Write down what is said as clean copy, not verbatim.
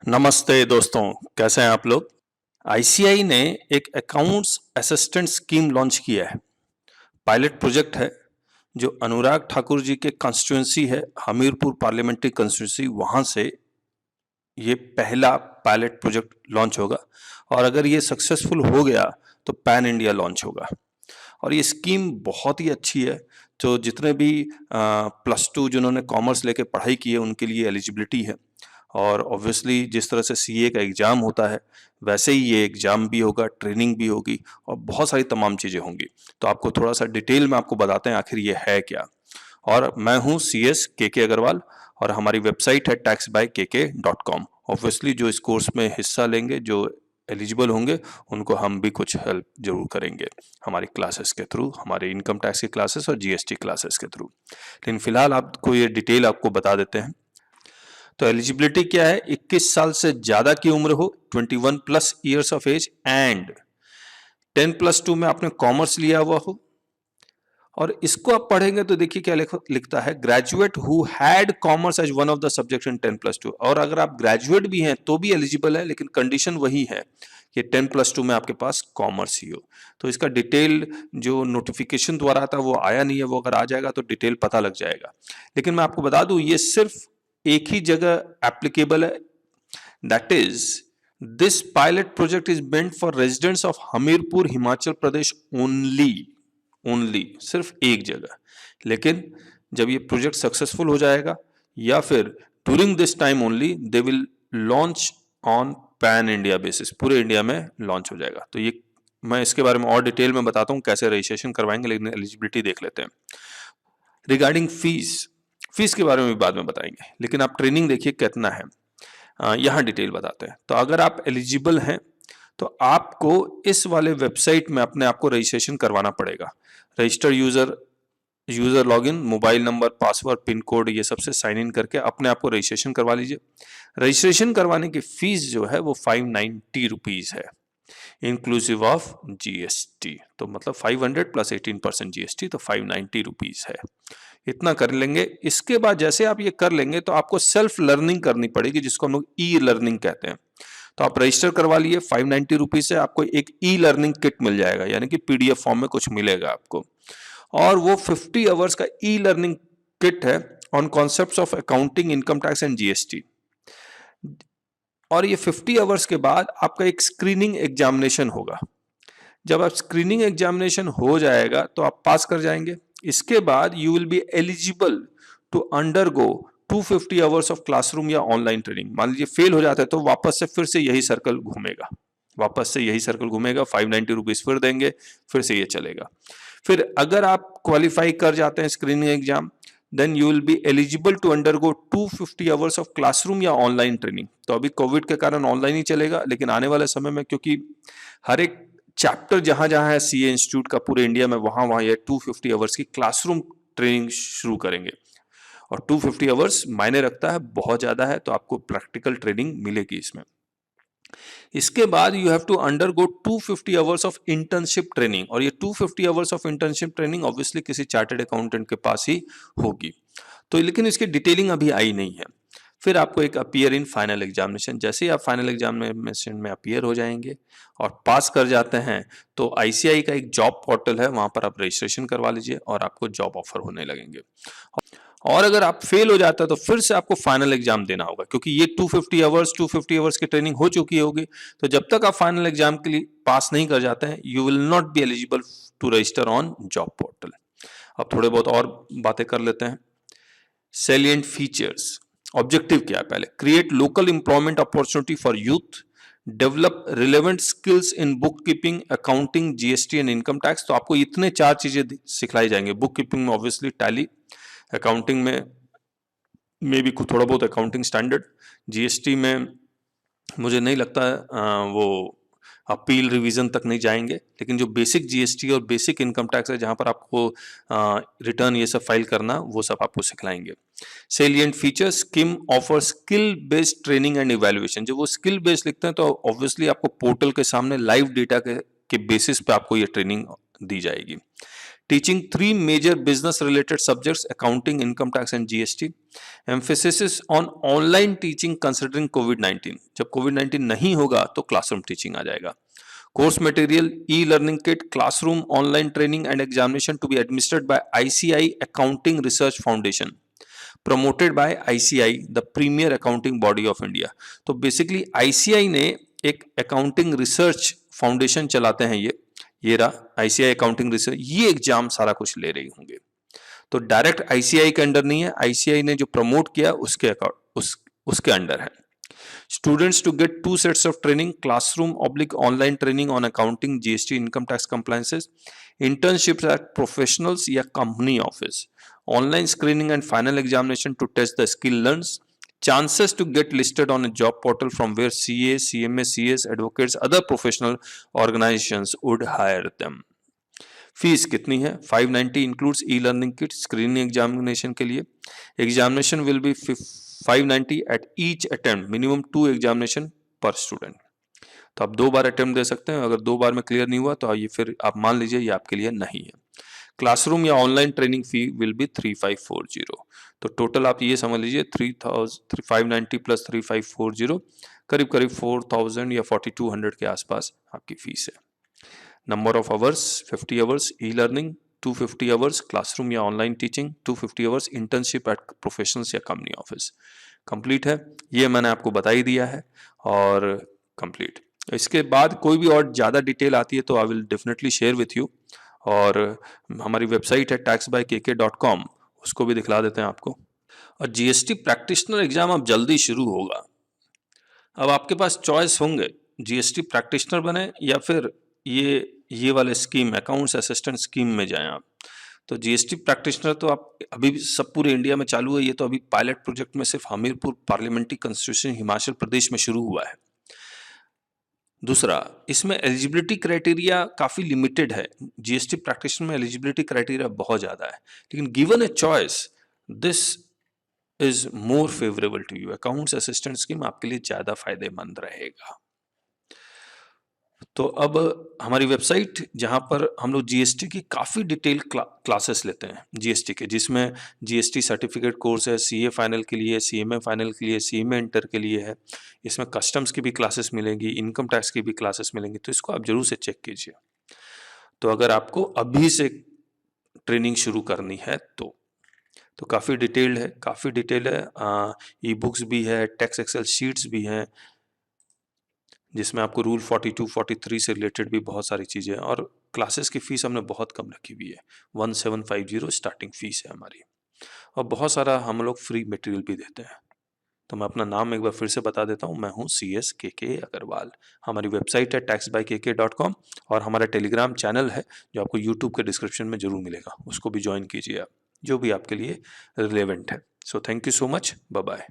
नमस्ते दोस्तों, कैसे हैं आप लोग? आईसीआई ने एक अकाउंट्स असिस्टेंट स्कीम लॉन्च किया है। पायलट प्रोजेक्ट है जो अनुराग ठाकुर जी के कॉन्स्टिट्यूएंसी है, हमीरपुर पार्लियामेंट्री कॉन्स्टिट्यूएंसी, वहां से ये पहला पायलट प्रोजेक्ट लॉन्च होगा और अगर ये सक्सेसफुल हो गया तो पैन इंडिया लॉन्च होगा। और ये स्कीम बहुत ही अच्छी है। तो जितने भी +2 जिन्होंने कॉमर्स लेके पढ़ाई की है उनके लिए एलिजिबिलिटी है। और ऑब्वियसली जिस तरह से सीए का एग्ज़ाम होता है वैसे ही ये एग्ज़ाम भी होगा, ट्रेनिंग भी होगी और बहुत सारी तमाम चीज़ें होंगी। तो आपको थोड़ा सा डिटेल में आपको बताते हैं आखिर ये है क्या। और मैं हूँ CS KK अग्रवाल और हमारी वेबसाइट है taxbykk.com। ऑब्वियसली जो इस कोर्स में हिस्सा लेंगे, जो एलिजिबल होंगे, उनको हम भी कुछ हेल्प जरूर करेंगे हमारी क्लासेस के थ्रू, हमारे इनकम टैक्स की क्लासेस और जीएसटी क्लासेस के थ्रू। लेकिन फिलहाल आपको ये डिटेल आपको बता देते हैं। तो एलिजिबिलिटी क्या है? 21 साल से ज्यादा की उम्र हो, 21+ ईयर्स ऑफ एज एंड 10+2 में आपने कॉमर्स लिया हुआ हो। और इसको आप पढ़ेंगे तो देखिए क्या लिखता है, graduate who had commerce as one of the subject in 10+2। और अगर आप ग्रेजुएट भी हैं तो भी एलिजिबल है, लेकिन कंडीशन वही है कि 10+2 में आपके पास कॉमर्स ही हो। तो इसका डिटेल जो नोटिफिकेशन द्वारा आता है वो आया नहीं है, वो अगर आ जाएगा तो डिटेल पता लग जाएगा। लेकिन मैं आपको बता दूं ये सिर्फ एक ही जगह एप्लीकेबल है, that is this pilot project is meant for residents of Hamirpur Himachal Pradesh only, सिर्फ एक जगह। लेकिन जब ये प्रोजेक्ट सक्सेसफुल हो जाएगा या फिर during this time only they will launch on pan India basis, पूरे इंडिया में लॉन्च हो जाएगा। तो ये मैं इसके बारे में और डिटेल में बताता हूँ कैसे रजिस्ट्रेशन करवाएंगे, लेकिन एलिजिबिलिटी देख लेते हैं। रिगार्डिंग फीस के बारे में भी बाद में बताएंगे, लेकिन आप ट्रेनिंग देखिए कितना है, यहाँ डिटेल बताते हैं। तो अगर आप एलिजिबल हैं तो आपको इस वाले वेबसाइट में अपने आप को रजिस्ट्रेशन करवाना पड़ेगा। Register user login, mobile number, password, pin code, ये सबसे साइन इन करके अपने आप को रजिस्ट्रेशन करवा लीजिए। रजिस्ट्रेशन करवाने की फीस जो है वो 590 रुपीज है, इंक्लूसिव ऑफ जीएसटी। तो मतलब 500 + 18% जीएसटी, तो 590 रुपीज है। इतना कर लेंगे। इसके बाद जैसे आप ये कर लेंगे तो आपको सेल्फ लर्निंग करनी पड़ेगी, जिसको हम लोग ई लर्निंग कहते हैं। तो आप रजिस्टर करवा लिए, 590 रुपीज से आपको एक ई लर्निंग किट मिल जाएगा, यानी कि पीडीएफ फॉर्म में कुछ मिलेगा आपको। और वो 50 आवर्स का ई लर्निंग किट है on concepts of accounting, income tax and GST. और ये 50 आवर्स के बाद आपका एक स्क्रीनिंग एग्जामिनेशन होगा। जब आप स्क्रीनिंग एग्जामिनेशन हो जाएगा तो आप पास कर जाएंगे। इसके बाद you will be eligible to undergo 250 hours of classroom या ऑनलाइन ट्रेनिंग। मान लीजिए फेल हो जाता है तो वापस से फिर से यही सर्कल घूमेगा, 590 रुपीज फिर देंगे, फिर से ये चलेगा। फिर अगर आप क्वालिफाई कर जाते हैं screening exam, then you will be eligible to undergo 250 hours of classroom या ऑनलाइन ट्रेनिंग। तो अभी कोविड के कारण ऑनलाइन ही चलेगा, लेकिन आने वाले समय में क्योंकि हर एक चैप्टर जहां जहां है सीए इंस्टीट्यूट का पूरे इंडिया में, वहां वहां ये 250 आवर्स की क्लासरूम ट्रेनिंग शुरू करेंगे। और 250 आवर्स मायने रखता है, बहुत ज्यादा है, तो आपको प्रैक्टिकल ट्रेनिंग मिलेगी इसमें। इसके बाद you have to undergo 250 hours of internship training. और ये 250 hours of internship training obviously किसी चार्टर्ड अकाउंटेंट के पास ही होगी। तो लेकिन इसकी डिटेलिंग अभी आई नहीं है। फिर आपको एक अपीयर इन फाइनल एग्जामिनेशन, जैसे ही आप फाइनल एग्जामिनेशन में अपीयर हो जाएंगे और पास कर जाते हैं तो आईसीआई का एक जॉब पोर्टल है, वहां पर आप रजिस्ट्रेशन करवा लीजिए और आपको जॉब ऑफर होने लगेंगे। और अगर आप फेल हो जाता है तो फिर से आपको फाइनल एग्जाम देना होगा, क्योंकि ये 250 आवर्स की ट्रेनिंग हो चुकी होगी। तो जब तक आप फाइनल एग्जाम के लिए पास नहीं कर जाते हैं, you will not be eligible to register on job portal. अब थोड़े बहुत और बातें कर लेते हैं। सैलिएंट फीचर्स, ऑब्जेक्टिव क्या है पहले, create local employment opportunity for youth, develop relevant skills in book keeping, accounting, GST and income tax. तो आपको इतने 4 चीजें सिखलाई जाएंगे। बुक कीपिंग में ऑब्वियसली टैली, अकाउंटिंग में भी थोड़ा बहुत अकाउंटिंग स्टैंडर्ड, जीएसटी में मुझे नहीं लगता वो अपील रिवीजन तक नहीं जाएंगे, लेकिन जो बेसिक जीएसटी और बेसिक इनकम टैक्स है जहां पर आपको रिटर्न ये सब फाइल करना, वो सब आपको सिखलाएंगे। Salient features, scheme offer skill based training and evaluation. जब वो स्किल बेस्ड लिखते हैं तो ऑब्वियसली आपको पोर्टल के सामने लाइव डेटा के बेसिस पे आपको ये ट्रेनिंग दी जाएगी। teaching 3 major business related subjects: accounting, income tax and GST. Emphasis is on online teaching considering COVID-19. जब COVID-19 नहीं होगा तो classroom teaching आ जाएगा. Course material: e-learning kit, classroom, online training and examination to be administered by ICI Accounting Research Foundation, promoted by ICI, the premier accounting body of India. तो basically ICI ने एक accounting research foundation चलाते हैं ये रहा ICI Accounting Research, ये exam सारा कुछ ले रही होंगे. तो डायरेक्ट ICI के अंडर नहीं है, ICI ने जो प्रमोट किया उसके अंडर है. Students to get 2 sets of training: classroom/online training on accounting, GST, income tax compliances, internships at professionals या company office, online screening and final examination to test the skill learned, chances to get listed on a job portal from where CA, CMA, CS, advocates, other professional organizations would hire them. Fees कितनी है? 590 includes e-learning kit, screening examination के लिए. Examination will be 590 at each attempt, minimum 2 examination per student. तो आप 2 बार attempt दे सकते हैं. अगर 2 बार में क्लियर नहीं हुआ तो ये फिर आप मान लीजिए ये आपके लिए नहीं है. क्लासरूम या online training fee will be 3540. तो टोटल आप ये समझ लीजिए 590 प्लस 3540 करीब 4000 या 4200 के आसपास आपकी फीस है. Number of hours 50 hours, e learning 250 hours, classroom या online teaching 250 hours, internship at professionals या कंपनी ऑफिस. कंप्लीट है, ये मैंने आपको बता ही दिया है और कंप्लीट. इसके बाद कोई भी और ज़्यादा डिटेल आती है तो I will definitely share with you. और हमारी वेबसाइट है taxbykk.com, उसको भी दिखला देते हैं आपको. और GST प्रैक्टिशनर एग्जाम अब जल्दी शुरू होगा. अब आपके पास चॉइस होंगे, GST प्रैक्टिशनर बने या फिर ये वाले स्कीम अकाउंट्स असिस्टेंट स्कीम में जाएं आप. तो GST प्रैक्टिशनर तो आप अभी भी सब पूरे इंडिया में चालू है. ये तो अभी पायलट प्रोजेक्ट में सिर्फ हमीरपुर पार्लियामेंट्री कॉन्स्टिट्यूशन हिमाचल प्रदेश में शुरू हुआ है. दूसरा, इसमें एलिजिबिलिटी क्राइटेरिया काफ़ी लिमिटेड है. GST प्रैक्टिशनर में एलिजिबिलिटी क्राइटेरिया बहुत ज़्यादा है, लेकिन given a choice this is more favourable to you. Accounts assistant scheme आपके लिए ज़्यादा फायदेमंद रहेगा. तो अब हमारी वेबसाइट जहाँ पर हम लोग GST की काफ़ी डिटेल क्लासेस लेते हैं GST के, जिसमें GST सर्टिफिकेट कोर्स है, CA फाइनल के लिए, CMA फाइनल के लिए, CMA इंटर के लिए है. इसमें कस्टम्स की भी क्लासेस मिलेंगी, इनकम टैक्स की भी क्लासेस मिलेंगी. तो इसको आप जरूर से चेक कीजिए. तो अगर आपको अभी से ट्रेनिंग शुरू करनी है तो काफ़ी डिटेल्ड है. ई बुक्स भी है, टैक्स एक्सेल शीट्स भी हैं, जिसमें आपको रूल 42, 43 से रिलेटेड भी बहुत सारी चीज़ें हैं. और क्लासेस की फ़ीस हमने बहुत कम रखी हुई है, 1750 स्टार्टिंग फ़ीस है हमारी. और बहुत सारा हम लोग फ्री मटेरियल भी देते हैं. तो मैं अपना नाम एक बार फिर से बता देता हूँ, मैं हूँ CS अग्रवाल. हमारी वेबसाइट है taxbykk.com और हमारा टेलीग्राम चैनल है जो आपको यूट्यूब के डिस्क्रिप्शन में ज़रूर मिलेगा, उसको भी ज्वाइन कीजिए आप, जो भी आपके लिए रिलेवेंट है. So thank you so much, bye bye.